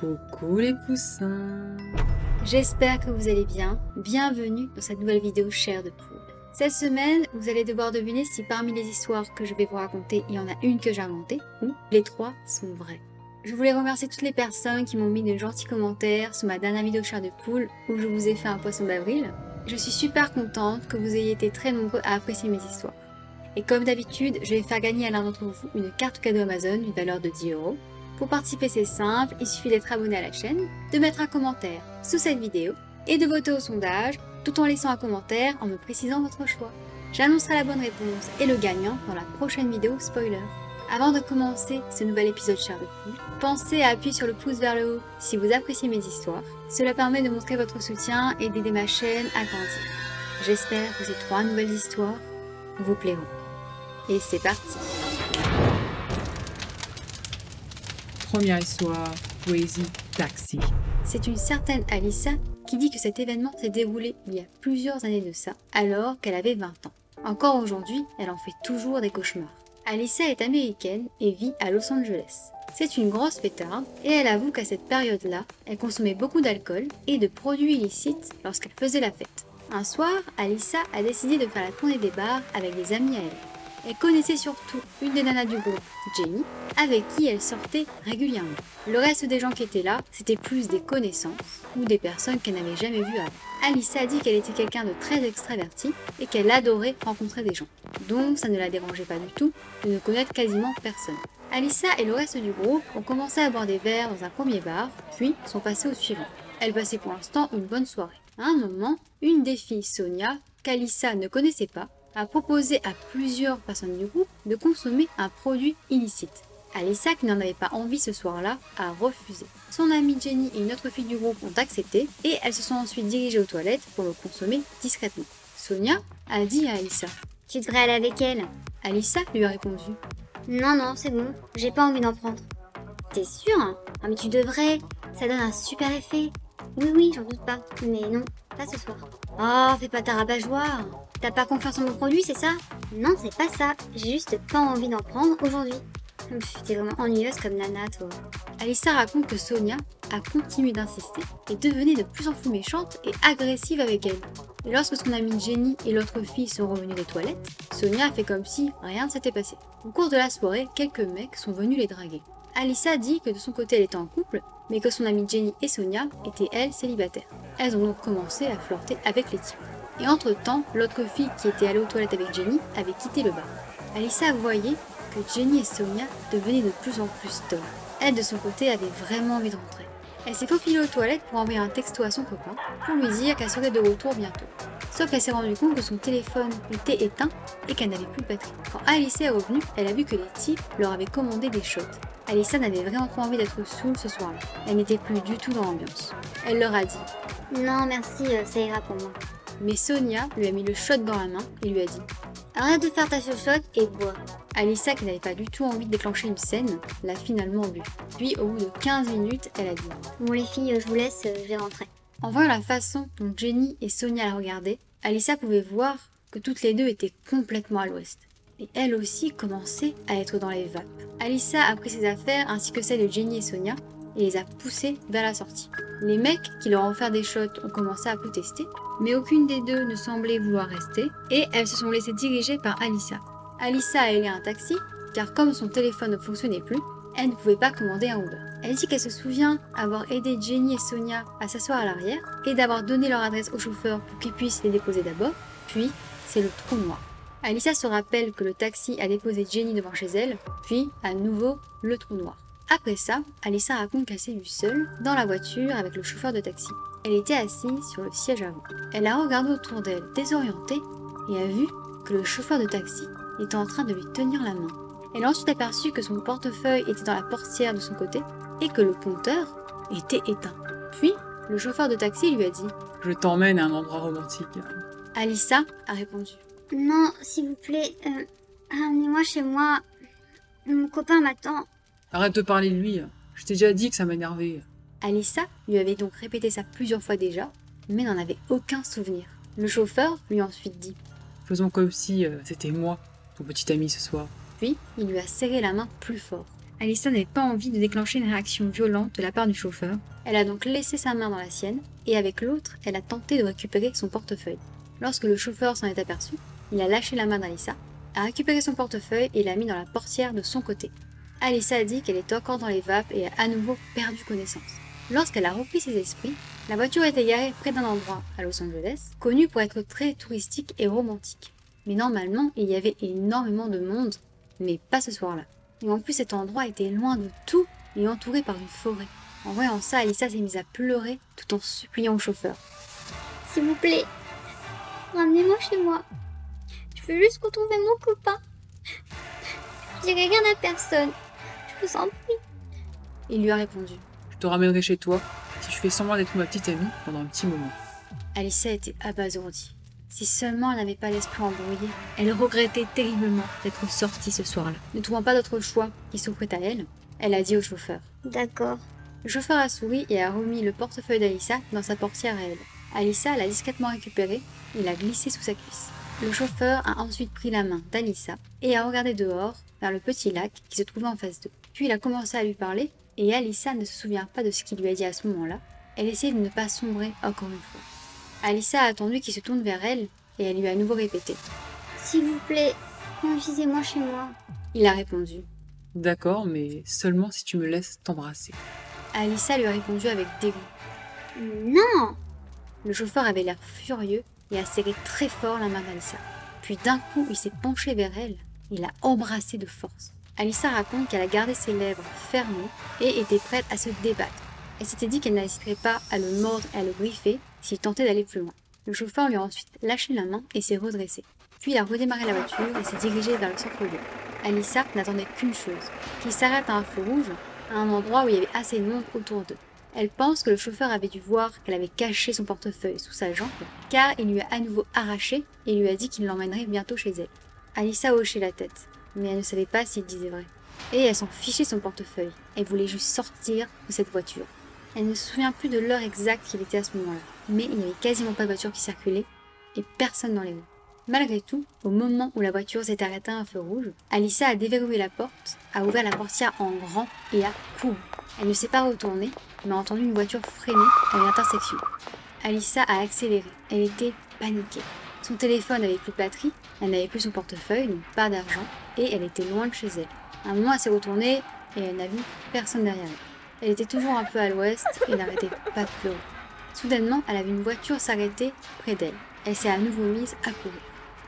Coucou les poussins. J'espère que vous allez bien. Bienvenue dans cette nouvelle vidéo Chair de poule. Cette semaine, vous allez devoir deviner si parmi les histoires que je vais vous raconter, il y en a une que j'ai inventée ou les trois sont vraies. Je voulais remercier toutes les personnes qui m'ont mis de gentils commentaires sous ma dernière vidéo Chair de poule où je vous ai fait un poisson d'avril. Je suis super contente que vous ayez été très nombreux à apprécier mes histoires. Et comme d'habitude, je vais faire gagner à l'un d'entre vous une carte cadeau Amazon d'une valeur de 10 €. Pour participer, c'est simple, il suffit d'être abonné à la chaîne, de mettre un commentaire sous cette vidéo et de voter au sondage tout en laissant un commentaire en me précisant votre choix. J'annoncerai la bonne réponse et le gagnant dans la prochaine vidéo spoiler. Avant de commencer ce nouvel épisode Chair de poule, pensez à appuyer sur le pouce vers le haut si vous appréciez mes histoires. Cela permet de montrer votre soutien et d'aider ma chaîne à grandir. J'espère que ces 3 nouvelles histoires vous plairont. Et c'est parti! Première histoire, Crazy Taxi. C'est une certaine Alyssa qui dit que cet événement s'est déroulé il y a plusieurs années de ça, alors qu'elle avait 20 ans. Encore aujourd'hui, elle en fait toujours des cauchemars. Alyssa est américaine et vit à Los Angeles. C'est une grosse fêtarde et elle avoue qu'à cette période-là, elle consommait beaucoup d'alcool et de produits illicites lorsqu'elle faisait la fête. Un soir, Alyssa a décidé de faire la tournée des bars avec des amis à elle. Elle connaissait surtout une des nanas du groupe, Jenny, avec qui elle sortait régulièrement. Le reste des gens qui étaient là, c'était plus des connaissances ou des personnes qu'elle n'avait jamais vues avant. Alyssa a dit qu'elle était quelqu'un de très extraverti et qu'elle adorait rencontrer des gens. Donc ça ne la dérangeait pas du tout de ne connaître quasiment personne. Alyssa et le reste du groupe ont commencé à boire des verres dans un premier bar, puis sont passés au suivant. Elle passait pour l'instant une bonne soirée. À un moment, une des filles, Sonia, qu'Alyssa ne connaissait pas, a proposé à plusieurs personnes du groupe de consommer un produit illicite. Alyssa, qui n'en avait pas envie ce soir-là, a refusé. Son amie Jenny et une autre fille du groupe ont accepté et elles se sont ensuite dirigées aux toilettes pour le consommer discrètement. Sonia a dit à Alyssa « Tu devrais aller avec elle. » Alyssa lui a répondu « Non, c'est bon, j'ai pas envie d'en prendre. » « T'es sûre? Ah mais tu devrais, ça donne un super effet. » « Oui, j'en doute pas, mais non, pas ce soir. » « Oh, fais pas ta rabat-joie. T'as pas confiance en mon produit, c'est ça? » ?»« Non, c'est pas ça, j'ai juste pas envie d'en prendre aujourd'hui. » T'es vraiment ennuyeuse comme nana, toi. Alyssa raconte que Sonia a continué d'insister et devenait de plus en plus méchante et agressive avec elle. Et lorsque son amie Jenny et l'autre fille sont revenues des toilettes, Sonia a fait comme si rien ne s'était passé. Au cours de la soirée, quelques mecs sont venus les draguer. Alyssa dit que de son côté elle était en couple, mais que son amie Jenny et Sonia étaient elles célibataires. Elles ont donc commencé à flirter avec les types. Et entre-temps, l'autre fille qui était allée aux toilettes avec Jenny avait quitté le bar. Alyssa voyait que Jenny et Sonia devenaient de plus en plus stolles. Elle, de son côté, avait vraiment envie de rentrer. Elle s'est faufilée aux toilettes pour envoyer un texto à son copain pour lui dire qu'elle serait de retour bientôt. Sauf qu'elle s'est rendue compte que son téléphone était éteint et qu'elle n'avait plus de batterie. Quand Alyssa est revenue, elle a vu que les types leur avaient commandé des shots. Alyssa n'avait vraiment pas envie d'être saoule ce soir-là. Elle n'était plus du tout dans l'ambiance. Elle leur a dit « Non, merci, ça ira pour moi. » Mais Sonia lui a mis le shot dans la main et lui a dit « Arrête de faire ta chochotte et bois. » Alyssa, qui n'avait pas du tout envie de déclencher une scène, l'a finalement bu. Puis, au bout de 15 minutes, elle a dit « Bon les filles, je vous laisse, je vais rentrer. » En voyant la façon dont Jenny et Sonia la regardaient, Alyssa pouvait voir que toutes les deux étaient complètement à l'ouest. Et elle aussi commençait à être dans les vapes. Alyssa a pris ses affaires ainsi que celles de Jenny et Sonia et les a poussées vers la sortie. Les mecs qui leur ont offert des shots ont commencé à protester, mais aucune des deux ne semblait vouloir rester et elles se sont laissées diriger par Alyssa. Alyssa a ailé un taxi car comme son téléphone ne fonctionnait plus, elle ne pouvait pas commander un Uber. Elle dit qu'elle se souvient avoir aidé Jenny et Sonia à s'asseoir à l'arrière et d'avoir donné leur adresse au chauffeur pour qu'il puisse les déposer d'abord, puis c'est le trou noir. Alyssa se rappelle que le taxi a déposé Jenny devant chez elle, puis à nouveau le trou noir. Après ça, Alyssa raconte qu'elle s'est vue seule dans la voiture avec le chauffeur de taxi. Elle était assise sur le siège avant. Elle a regardé autour d'elle, désorientée, et a vu que le chauffeur de taxi était en train de lui tenir la main. Elle a ensuite aperçu que son portefeuille était dans la portière de son côté et que le compteur était éteint. Puis, le chauffeur de taxi lui a dit « Je t'emmène à un endroit romantique. » Alyssa a répondu « Non, s'il vous plaît, amenez-moi chez moi. Mon copain m'attend. » Arrête de parler de lui, je t'ai déjà dit que ça m'énervait. Alyssa lui avait donc répété ça plusieurs fois déjà, mais n'en avait aucun souvenir. Le chauffeur lui a ensuite dit « Faisons comme si c'était moi, ton petit ami ce soir. » Puis, il lui a serré la main plus fort. Alissa n'avait pas envie de déclencher une réaction violente de la part du chauffeur. Elle a donc laissé sa main dans la sienne, et avec l'autre, elle a tenté de récupérer son portefeuille. Lorsque le chauffeur s'en est aperçu, il a lâché la main d'Alissa, a récupéré son portefeuille et l'a mis dans la portière de son côté. Alissa a dit qu'elle était encore dans les vapes et a à nouveau perdu connaissance. Lorsqu'elle a repris ses esprits, la voiture était garée près d'un endroit à Los Angeles, connu pour être très touristique et romantique. Mais normalement, il y avait énormément de monde, mais pas ce soir-là. Et en plus, cet endroit était loin de tout et entouré par une forêt. En voyant ça, Alissa s'est mise à pleurer tout en suppliant au chauffeur. S'il vous plaît, ramenez-moi chez moi. Je veux juste retrouver mon copain. Je dirai rien à personne. Je vous en prie. Il lui a répondu. Je te ramènerai chez toi si tu fais semblant d'être ma petite amie pendant un petit moment. Alissa était abasourdie. Si seulement elle n'avait pas l'esprit embrouillé, elle regrettait terriblement d'être sortie ce soir-là. Ne trouvant pas d'autre choix qui s'offrait à elle, elle a dit au chauffeur. D'accord. Le chauffeur a souri et a remis le portefeuille d'Alissa dans sa portière à elle. Alissa l'a discrètement récupéré et l'a glissé sous sa cuisse. Le chauffeur a ensuite pris la main d'Alissa et a regardé dehors vers le petit lac qui se trouvait en face d'eux. Puis il a commencé à lui parler et Alissa ne se souvient pas de ce qu'il lui a dit à ce moment-là. Elle essayait de ne pas sombrer encore une fois. Alissa a attendu qu'il se tourne vers elle et elle lui a à nouveau répété. S'il vous plaît, conduisez-moi chez moi. Il a répondu. D'accord, mais seulement si tu me laisses t'embrasser. Alissa lui a répondu avec dégoût. Non. Le chauffeur avait l'air furieux et a serré très fort la main d'Alissa. Puis d'un coup, il s'est penché vers elle et l'a embrassée de force. Alissa raconte qu'elle a gardé ses lèvres fermées et était prête à se débattre. Elle s'était dit qu'elle n'hésiterait pas à le mordre et à le griffer s'il tentait d'aller plus loin. Le chauffeur lui a ensuite lâché la main et s'est redressé. Puis il a redémarré la voiture et s'est dirigé vers le centre-ville. Alissa n'attendait qu'une chose, qu'il s'arrête à un feu rouge, à un endroit où il y avait assez de monde autour d'eux. Elle pense que le chauffeur avait dû voir qu'elle avait caché son portefeuille sous sa jambe, car il lui a à nouveau arraché et lui a dit qu'il l'emmènerait bientôt chez elle. Alissa hochait la tête, mais elle ne savait pas s'il disait vrai. Et elle s'en fichait de son portefeuille. Elle voulait juste sortir de cette voiture. Elle ne se souvient plus de l'heure exacte qu'il était à ce moment-là, mais il n'y avait quasiment pas de voiture qui circulait et personne dans les rues. Malgré tout, au moment où la voiture s'est arrêtée à un feu rouge, Alissa a déverrouillé la porte, a ouvert la portière en grand et a couru. Elle ne s'est pas retournée, mais a entendu une voiture freiner à une intersection. Alissa a accéléré. Elle était paniquée. Son téléphone n'avait plus de batterie, elle n'avait plus son portefeuille, donc pas d'argent, et elle était loin de chez elle. À un moment, elle s'est retournée et elle n'a vu personne derrière elle. Elle était toujours un peu à l'ouest et n'arrêtait pas de pleurer. Soudainement, elle a vu une voiture s'arrêter près d'elle. Elle s'est à nouveau mise à courir.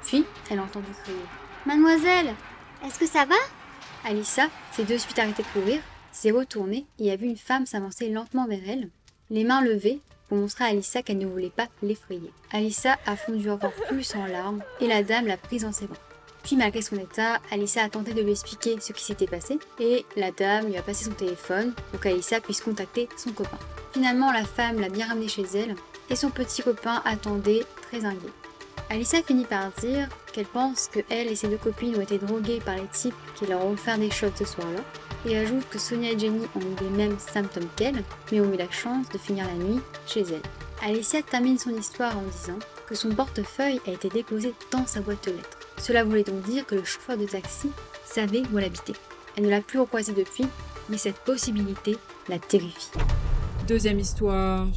Puis, elle a entendu crier. Mademoiselle, est-ce que ça va? Alissa s'est de suite arrêtée de courir, s'est retournée et a vu une femme s'avancer lentement vers elle, les mains levées pour montrer à Alissa qu'elle ne voulait pas l'effrayer. Alissa a fondu encore plus en larmes et la dame l'a prise dans ses bras. Puis malgré son état, Alissa a tenté de lui expliquer ce qui s'était passé et la dame lui a passé son téléphone pour qu'Alissa puisse contacter son copain. Finalement, la femme l'a bien ramenée chez elle et son petit copain attendait très inquiet. Alissa finit par dire qu'elle pense que elle et ses deux copines ont été droguées par les types qui leur ont offert des shots ce soir-là et ajoute que Sonia et Jenny ont eu les mêmes symptômes qu'elle mais ont eu la chance de finir la nuit chez elle. Alicia termine son histoire en disant que son portefeuille a été déposé dans sa boîte aux lettres. Cela voulait donc dire que le chauffeur de taxi savait où elle habitait. Elle ne l'a plus recroisé depuis, mais cette possibilité la terrifie. Deuxième histoire,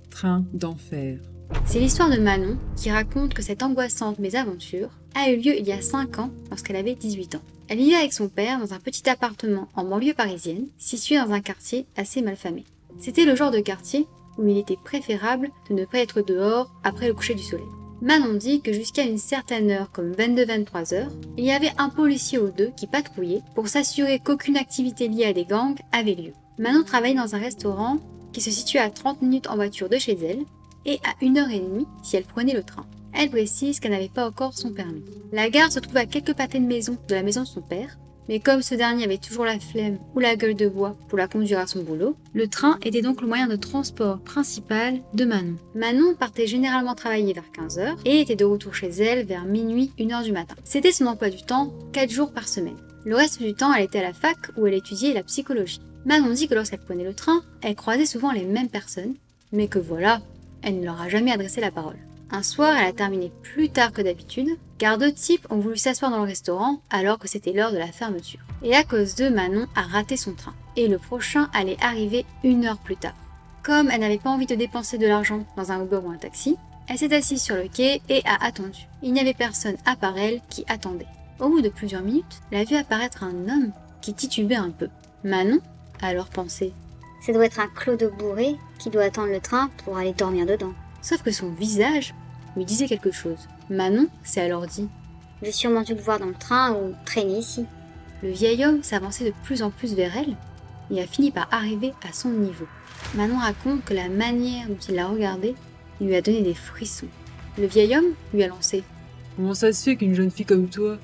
Train d'enfer. C'est l'histoire de Manon qui raconte que cette angoissante mésaventure a eu lieu il y a 5 ans lorsqu'elle avait 18 ans. Elle vivait avec son père dans un petit appartement en banlieue parisienne, situé dans un quartier assez malfamé. C'était le genre de quartier où il était préférable de ne pas être dehors après le coucher du soleil. Manon dit que jusqu'à une certaine heure, comme 22-23 heures, il y avait un policier ou deux qui patrouillait pour s'assurer qu'aucune activité liée à des gangs avait lieu. Manon travaillait dans un restaurant qui se situait à 30 minutes en voiture de chez elle et à 1h30 si elle prenait le train. Elle précise qu'elle n'avait pas encore son permis. La gare se trouve à quelques pâtés de maison de la maison de son père, mais comme ce dernier avait toujours la flemme ou la gueule de bois pour la conduire à son boulot, le train était donc le moyen de transport principal de Manon. Manon partait généralement travailler vers 15h et était de retour chez elle vers minuit, 1h du matin. C'était son emploi du temps, 4 jours par semaine. Le reste du temps, elle était à la fac où elle étudiait la psychologie. Manon dit que lorsqu'elle prenait le train, elle croisait souvent les mêmes personnes, mais que voilà, elle ne leur a jamais adressé la parole. Un soir, elle a terminé plus tard que d'habitude, car 2 types ont voulu s'asseoir dans le restaurant alors que c'était l'heure de la fermeture. Et à cause d'eux, Manon a raté son train. Et le prochain allait arriver 1 heure plus tard. Comme elle n'avait pas envie de dépenser de l'argent dans un Uber ou un taxi, elle s'est assise sur le quai et a attendu. Il n'y avait personne à part elle qui attendait. Au bout de plusieurs minutes, elle a vu apparaître un homme qui titubait un peu. Manon a alors pensé. Ça doit être un clodo bourré qui doit attendre le train pour aller dormir dedans. Sauf que son visage lui disait quelque chose. Manon s'est alors dit. J'ai sûrement dû le voir dans le train ou traîner ici. Le vieil homme s'avançait de plus en plus vers elle et a fini par arriver à son niveau. Manon raconte que la manière dont il l'a regardée lui a donné des frissons. Le vieil homme lui a lancé. Comment ça se fait qu'une jeune fille comme toi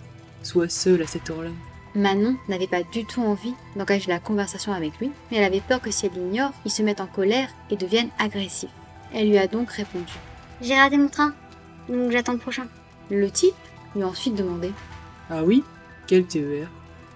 soit seule à cette heure-là? Manon n'avait pas du tout envie d'engager la conversation avec lui, mais elle avait peur que si elle l'ignore, il se mette en colère et devienne agressif. Elle lui a donc répondu. J'ai raté mon train, donc j'attends le prochain. Le type lui a ensuite demandé. Ah oui? Quel TER?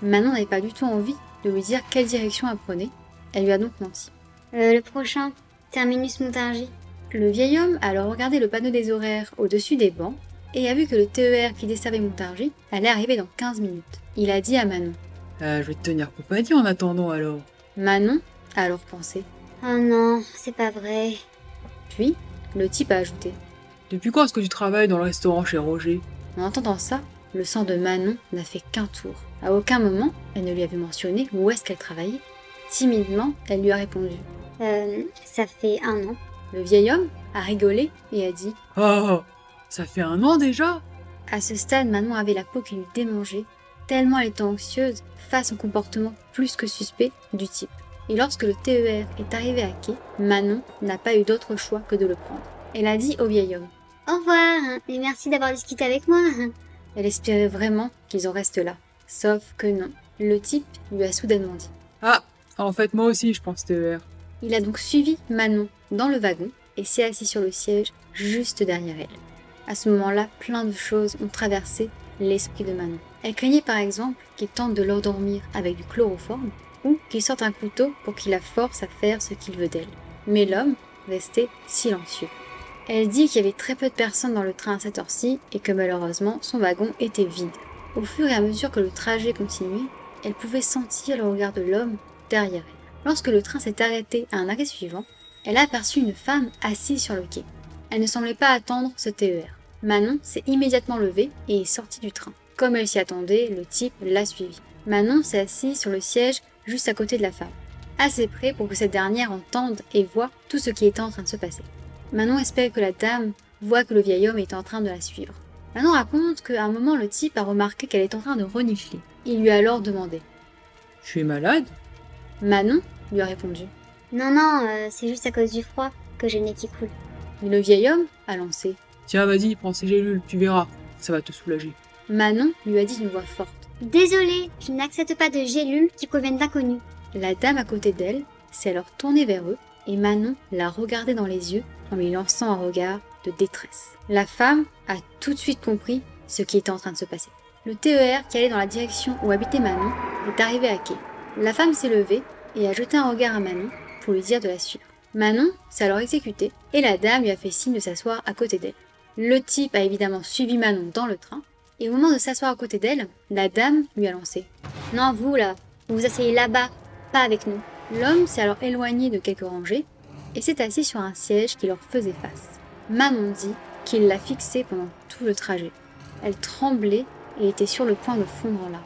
Manon n'avait pas du tout envie de lui dire quelle direction elle prenait. Elle lui a donc menti. Le prochain, terminus Montargis. Le vieil homme a alors regardé le panneau des horaires au-dessus des bancs et a vu que le TER qui desservait Montargis allait arriver dans 15 minutes. Il a dit à Manon. Je vais te tenir compagnie en attendant alors. Manon a alors pensé. Oh non, c'est pas vrai. Puis, le type a ajouté. Depuis quand est-ce que tu travailles dans le restaurant chez Roger? En entendant ça, le sang de Manon n'a fait qu'un tour. À aucun moment, elle ne lui avait mentionné où est-ce qu'elle travaillait. Timidement, elle lui a répondu. Ça fait 1 an. Le vieil homme a rigolé et a dit. Oh, ça fait 1 an déjà? À ce stade, Manon avait la peau qui lui démangeait, tellement elle était anxieuse face au comportement plus que suspect du type. Et lorsque le TER est arrivé à quai, Manon n'a pas eu d'autre choix que de le prendre. Elle a dit au vieil homme. Au revoir, et merci d'avoir discuté avec moi. Elle espérait vraiment qu'ils en restent là. Sauf que non. Le type lui a soudainement dit. Ah, en fait moi aussi je pense TER. Il a donc suivi Manon dans le wagon et s'est assis sur le siège juste derrière elle. À ce moment-là, plein de choses ont traversé l'esprit de Manon. Elle craignait par exemple qu'il tente de l'endormir avec du chloroforme ou qu'il sorte un couteau pour qu'il la force à faire ce qu'il veut d'elle. Mais l'homme restait silencieux. Elle dit qu'il y avait très peu de personnes dans le train à cette heure-ci et que malheureusement son wagon était vide. Au fur et à mesure que le trajet continuait, elle pouvait sentir le regard de l'homme derrière elle. Lorsque le train s'est arrêté à un arrêt suivant, elle a aperçu une femme assise sur le quai. Elle ne semblait pas attendre ce TER. Manon s'est immédiatement levée et est sortie du train. Comme elle s'y attendait, le type l'a suivie. Manon s'est assise sur le siège juste à côté de la femme, assez près pour que cette dernière entende et voie tout ce qui était en train de se passer. Manon espère que la dame voit que le vieil homme est en train de la suivre. Manon raconte qu'à un moment le type a remarqué qu'elle est en train de renifler. Il lui a alors demandé. « Tu es malade ?» Manon lui a répondu. Non, c'est juste à cause du froid que j'ai le nez qui coule. Le vieil homme a lancé. « Tiens, vas-y, prends ces gélules, tu verras, ça va te soulager. » Manon lui a dit d'une voix forte. Désolée, je n'accepte pas de gélules qui proviennent d'inconnus. La dame à côté d'elle s'est alors tournée vers eux et Manon l'a regardée dans les yeux en lui lançant un regard de détresse. La femme a tout de suite compris ce qui était en train de se passer. Le TER qui allait dans la direction où habitait Manon est arrivé à quai. La femme s'est levée et a jeté un regard à Manon pour lui dire de la suivre. Manon s'est alors exécutée et la dame lui a fait signe de s'asseoir à côté d'elle. Le type a évidemment suivi Manon dans le train et au moment de s'asseoir à côté d'elle, la dame lui a lancé. Non, vous là, vous vous asseyez là-bas, pas avec nous. L'homme s'est alors éloigné de quelques rangées et s'est assis sur un siège qui leur faisait face. Manon dit qu'il l'a fixé pendant tout le trajet. Elle tremblait et était sur le point de fondre en larmes.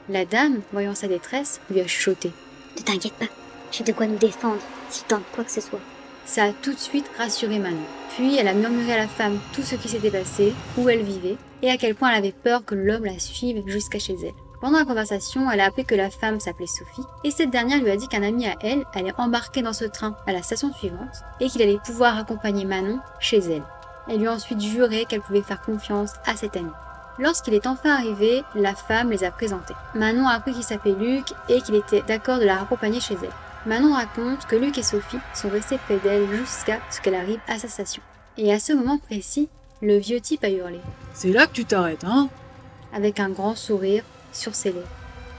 La dame, voyant sa détresse, lui a chuchoté. Ne t'inquiète pas, j'ai de quoi nous défendre, si tant quoi que ce soit. Ça a tout de suite rassuré Manon. Puis elle a murmuré à la femme tout ce qui s'était passé, où elle vivait, et à quel point elle avait peur que l'homme la suive jusqu'à chez elle. Pendant la conversation, elle a appris que la femme s'appelait Sophie, et cette dernière lui a dit qu'un ami à elle allait embarquer dans ce train à la station suivante, et qu'il allait pouvoir accompagner Manon chez elle. Elle lui a ensuite juré qu'elle pouvait faire confiance à cet ami. Lorsqu'il est enfin arrivé, la femme les a présentés. Manon a appris qu'il s'appelait Luc et qu'il était d'accord de la raccompagner chez elle. Manon raconte que Luc et Sophie sont restés près d'elle jusqu'à ce qu'elle arrive à sa station. Et à ce moment précis, le vieux type a hurlé. « C'est là que tu t'arrêtes, hein ?» Avec un grand sourire sur ses lèvres.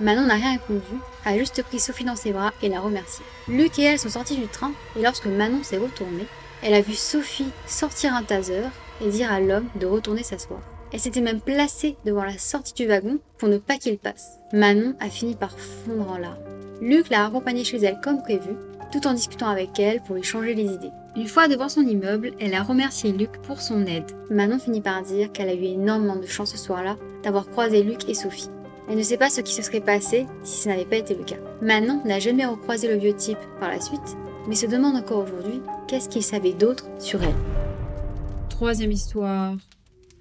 Manon n'a rien répondu, a juste pris Sophie dans ses bras et l'a remerciée. Luc et elle sont sortis du train et lorsque Manon s'est retournée, elle a vu Sophie sortir un taser et dire à l'homme de retourner s'asseoir. Elle s'était même placée devant la sortie du wagon pour ne pas qu'il passe. Manon a fini par fondre en larmes. Luc l'a accompagnée chez elle comme prévu, tout en discutant avec elle pour lui changer les idées. Une fois devant son immeuble, elle a remercié Luc pour son aide. Manon finit par dire qu'elle a eu énormément de chance ce soir-là d'avoir croisé Luc et Sophie. Elle ne sait pas ce qui se serait passé si ça n'avait pas été le cas. Manon n'a jamais recroisé le vieux type par la suite, mais se demande encore aujourd'hui qu'est-ce qu'il savait d'autre sur elle. Troisième histoire,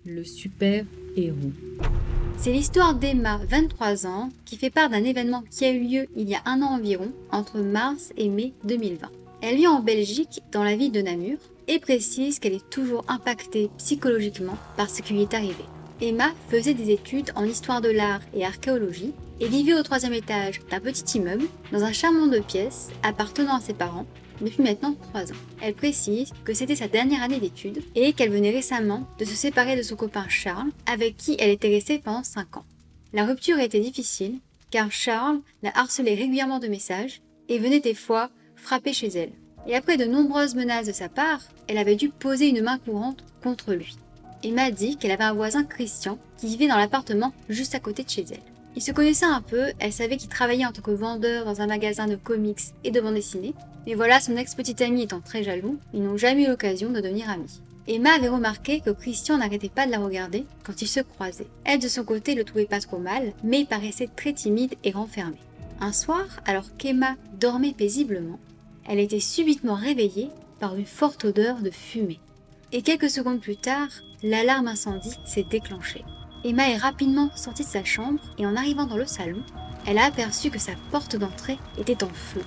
le super-héros. C'est l'histoire d'Emma, 23 ans, qui fait part d'un événement qui a eu lieu il y a un an environ, entre mars et mai 2020. Elle vit en Belgique, dans la ville de Namur, et précise qu'elle est toujours impactée psychologiquement par ce qui lui est arrivé. Emma faisait des études en histoire de l'art et archéologie, et vivait au 3e étage d'un petit immeuble, dans un charmant 2 pièces, appartenant à ses parents, depuis maintenant 3 ans. Elle précise que c'était sa dernière année d'études et qu'elle venait récemment de se séparer de son copain Charles, avec qui elle était restée pendant 5 ans. La rupture était difficile, car Charles la harcelait régulièrement de messages et venait des fois frapper chez elle. Et après de nombreuses menaces de sa part, elle avait dû poser une main courante contre lui. Emma dit qu'elle avait un voisin Christian qui vivait dans l'appartement juste à côté de chez elle. Ils se connaissaient un peu, elle savait qu'il travaillait en tant que vendeur dans un magasin de comics et de bande dessinée, mais voilà, son ex-petit ami étant très jaloux, ils n'ont jamais eu l'occasion de devenir amis. Emma avait remarqué que Christian n'arrêtait pas de la regarder quand ils se croisaient. Elle de son côté le trouvait pas trop mal, mais il paraissait très timide et renfermé. Un soir, alors qu'Emma dormait paisiblement, elle était subitement réveillée par une forte odeur de fumée. Et quelques secondes plus tard, l'alarme incendie s'est déclenchée. Emma est rapidement sortie de sa chambre et en arrivant dans le salon, elle a aperçu que sa porte d'entrée était en feu.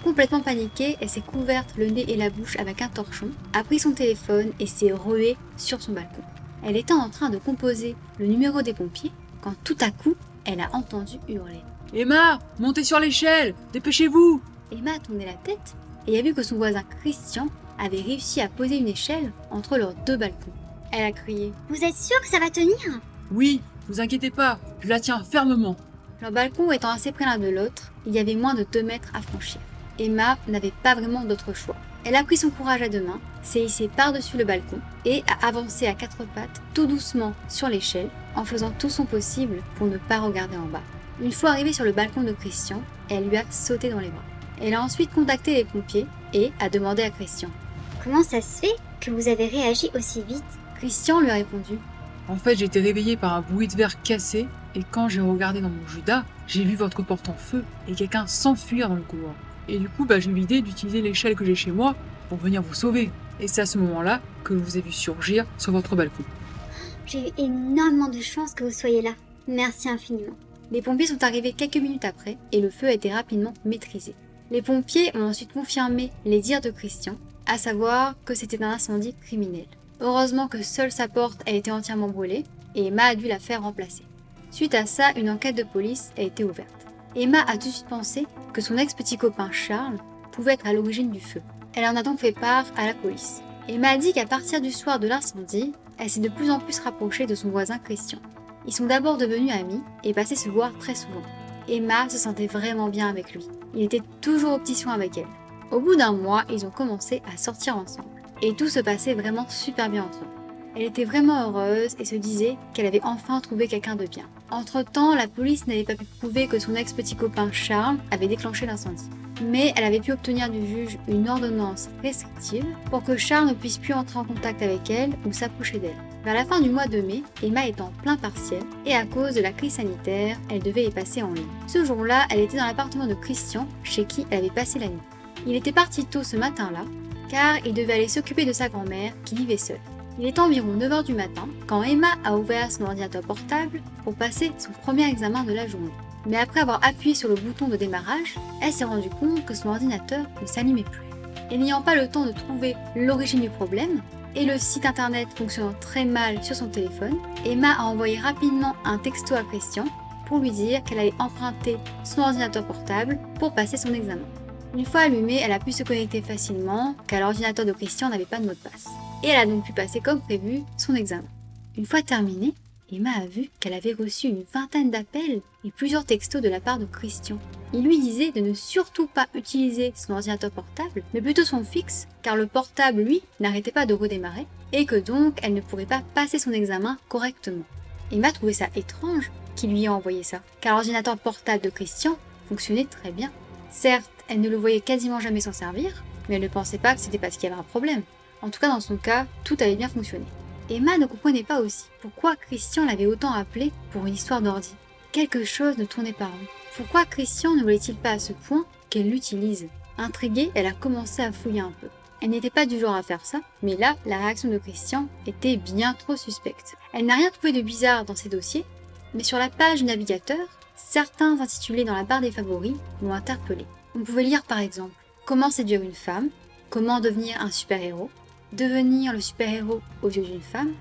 Complètement paniquée, elle s'est couverte le nez et la bouche avec un torchon, a pris son téléphone et s'est ruée sur son balcon. Elle était en train de composer le numéro des pompiers quand tout à coup, elle a entendu hurler. « Emma, montez sur l'échelle, dépêchez-vous !» Emma a tourné la tête et a vu que son voisin Christian avait réussi à poser une échelle entre leurs 2 balcons. Elle a crié Vous êtes sûr que ça va tenir? Oui, vous inquiétez pas, je la tiens fermement. Leurs balcons étant assez près l'un de l'autre, il y avait moins de 2 mètres à franchir. Emma n'avait pas vraiment d'autre choix. Elle a pris son courage à 2 mains, s'est hissée par-dessus le balcon et a avancé à 4 pattes tout doucement sur l'échelle en faisant tout son possible pour ne pas regarder en bas. Une fois arrivée sur le balcon de Christian, elle lui a sauté dans les bras. Elle a ensuite contacté les pompiers et a demandé à Christian. Comment ça se fait que vous avez réagi aussi vite? Christian lui a répondu. En fait, j'ai été réveillée par un bruit de verre cassé et quand j'ai regardé dans mon Judas, j'ai vu votre porte en feu et quelqu'un s'enfuir dans le couloir. Et du coup, j'ai eu l'idée d'utiliser l'échelle que j'ai chez moi pour venir vous sauver. Et c'est à ce moment-là que je vous ai vu surgir sur votre balcon. J'ai eu énormément de chance que vous soyez là. Merci infiniment. Les pompiers sont arrivés quelques minutes après et le feu a été rapidement maîtrisé. Les pompiers ont ensuite confirmé les dires de Christian, à savoir que c'était un incendie criminel. Heureusement que seule sa porte a été entièrement brûlée et Emma a dû la faire remplacer. Suite à ça, une enquête de police a été ouverte. Emma a tout de suite pensé que son ex-petit copain Charles pouvait être à l'origine du feu. Elle en a donc fait part à la police. Emma a dit qu'à partir du soir de l'incendie, elle s'est de plus en plus rapprochée de son voisin Christian. Ils sont d'abord devenus amis et passaient se voir très souvent. Emma se sentait vraiment bien avec lui. Il était toujours au petit soin avec elle. Au bout d'un mois, ils ont commencé à sortir ensemble. Et tout se passait vraiment super bien entre eux. Elle était vraiment heureuse et se disait qu'elle avait enfin trouvé quelqu'un de bien. Entre-temps, la police n'avait pas pu prouver que son ex-petit copain Charles avait déclenché l'incendie. Mais elle avait pu obtenir du juge une ordonnance restrictive pour que Charles ne puisse plus entrer en contact avec elle ou s'approcher d'elle. Vers la fin du mois de mai, Emma est en plein partiel et à cause de la crise sanitaire, elle devait les passer en ligne. Ce jour-là, elle était dans l'appartement de Christian chez qui elle avait passé la nuit. Il était parti tôt ce matin-là car il devait aller s'occuper de sa grand-mère qui vivait seule. Il est environ 9 h du matin quand Emma a ouvert son ordinateur portable pour passer son premier examen de la journée. Mais après avoir appuyé sur le bouton de démarrage, elle s'est rendue compte que son ordinateur ne s'allumait plus. Et n'ayant pas le temps de trouver l'origine du problème, et le site internet fonctionnant très mal sur son téléphone, Emma a envoyé rapidement un texto à Christian pour lui dire qu'elle allait emprunter son ordinateur portable pour passer son examen. Une fois allumée, elle a pu se connecter facilement car l'ordinateur de Christian n'avait pas de mot de passe. Et elle a donc pu passer comme prévu son examen. Une fois terminé, Emma a vu qu'elle avait reçu une vingtaine d'appels et plusieurs textos de la part de Christian. Il lui disait de ne surtout pas utiliser son ordinateur portable, mais plutôt son fixe, car le portable, lui, n'arrêtait pas de redémarrer, et que donc elle ne pourrait pas passer son examen correctement. Emma trouvait ça étrange qu'il lui ait envoyé ça, car l'ordinateur portable de Christian fonctionnait très bien. Certes, elle ne le voyait quasiment jamais s'en servir, mais elle ne pensait pas que c'était parce qu'il y avait un problème. En tout cas, dans son cas, tout avait bien fonctionné. Emma ne comprenait pas aussi pourquoi Christian l'avait autant appelé pour une histoire d'ordi. Quelque chose ne tournait pas rond. Pourquoi Christian ne voulait-il pas à ce point qu'elle l'utilise? Intriguée, elle a commencé à fouiller un peu. Elle n'était pas du genre à faire ça, mais là, la réaction de Christian était bien trop suspecte. Elle n'a rien trouvé de bizarre dans ses dossiers, mais sur la page du navigateur, certains intitulés dans la barre des favoris l'ont interpellée. On pouvait lire par exemple « Comment séduire une femme »,« Comment devenir un super-héros »,« Devenir le super-héros aux yeux d'une femme »,«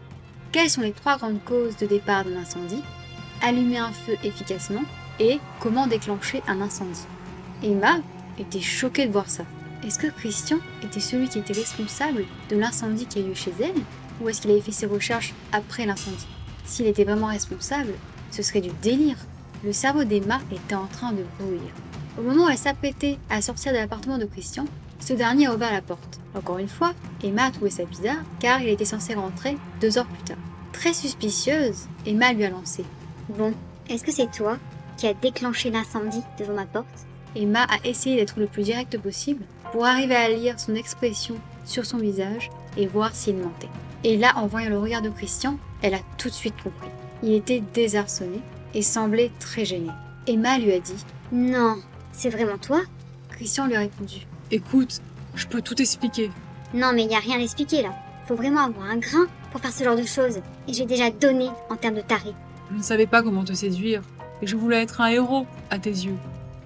Quelles sont les 3 grandes causes de départ d'un incendie »,« Allumer un feu efficacement » et « Comment déclencher un incendie ». Emma était choquée de voir ça. Est-ce que Christian était celui qui était responsable de l'incendie qui a eu lieu chez elle, ou est-ce qu'il avait fait ses recherches après l'incendie? S'il était vraiment responsable, ce serait du délire. Le cerveau d'Emma était en train de bouillir. Au moment où elle s'apprêtait à sortir de l'appartement de Christian, ce dernier a ouvert la porte. Encore une fois, Emma a trouvé ça bizarre, car il était censé rentrer 2 heures plus tard. Très suspicieuse, Emma lui a lancé. Bon, est-ce que c'est toi qui a déclenché l'incendie devant ma porte? Emma a essayé d'être le plus direct possible pour arriver à lire son expression sur son visage et voir s'il mentait. Et là, en voyant le regard de Christian, elle a tout de suite compris. Il était désarçonné et semblait très gêné. Emma lui a dit « Non, c'est vraiment toi ?» Christian lui a répondu « Écoute, je peux tout expliquer. » Non mais y a rien à expliquer là. Faut vraiment avoir un grain pour faire ce genre de choses. Et j'ai déjà donné en termes de taré. Je ne savais pas comment te séduire, et je voulais être un héros à tes yeux.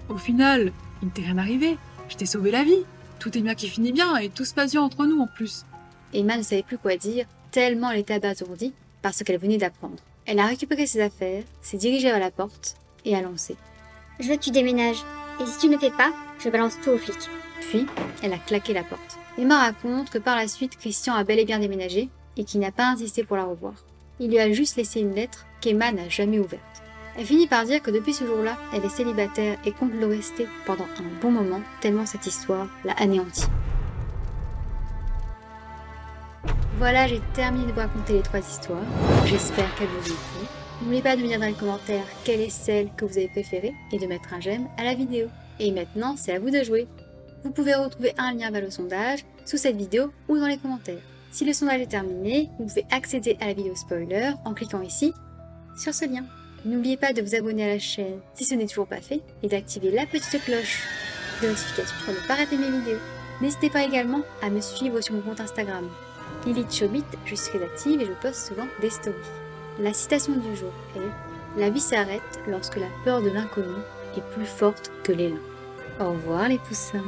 Au final, il ne t'est rien arrivé. Je t'ai sauvé la vie. Tout est bien qui finit bien, et tout se passe bien entre nous en plus. Emma ne savait plus quoi dire, tellement elle était abasourdie par ce qu'elle venait d'apprendre. Elle a récupéré ses affaires, s'est dirigée vers la porte et a lancé. Je veux que tu déménages. Et si tu ne le fais pas, je balance tout aux flics. Puis, elle a claqué la porte. Emma raconte que par la suite, Christian a bel et bien déménagé et qu'il n'a pas insisté pour la revoir. Il lui a juste laissé une lettre qu'Emma n'a jamais ouverte. Elle finit par dire que depuis ce jour-là, elle est célibataire et compte le rester pendant un bon moment, tellement cette histoire l'a anéantie. Voilà, j'ai terminé de vous raconter les 3 histoires. J'espère qu'elles vous ont plu. N'oubliez pas de me dire dans les commentaires quelle est celle que vous avez préférée et de mettre un j'aime à la vidéo. Et maintenant, c'est à vous de jouer. Vous pouvez retrouver un lien vers le sondage sous cette vidéo ou dans les commentaires. Si le sondage est terminé, vous pouvez accéder à la vidéo spoiler en cliquant ici sur ce lien. N'oubliez pas de vous abonner à la chaîne si ce n'est toujours pas fait et d'activer la petite cloche de notification pour ne pas rater mes vidéos. N'hésitez pas également à me suivre sur mon compte Instagram. Lilith Chobit, je suis très active et je poste souvent des stories. La citation du jour est « La vie s'arrête lorsque la peur de l'inconnu est plus forte que l'élan ». Au revoir les poussins.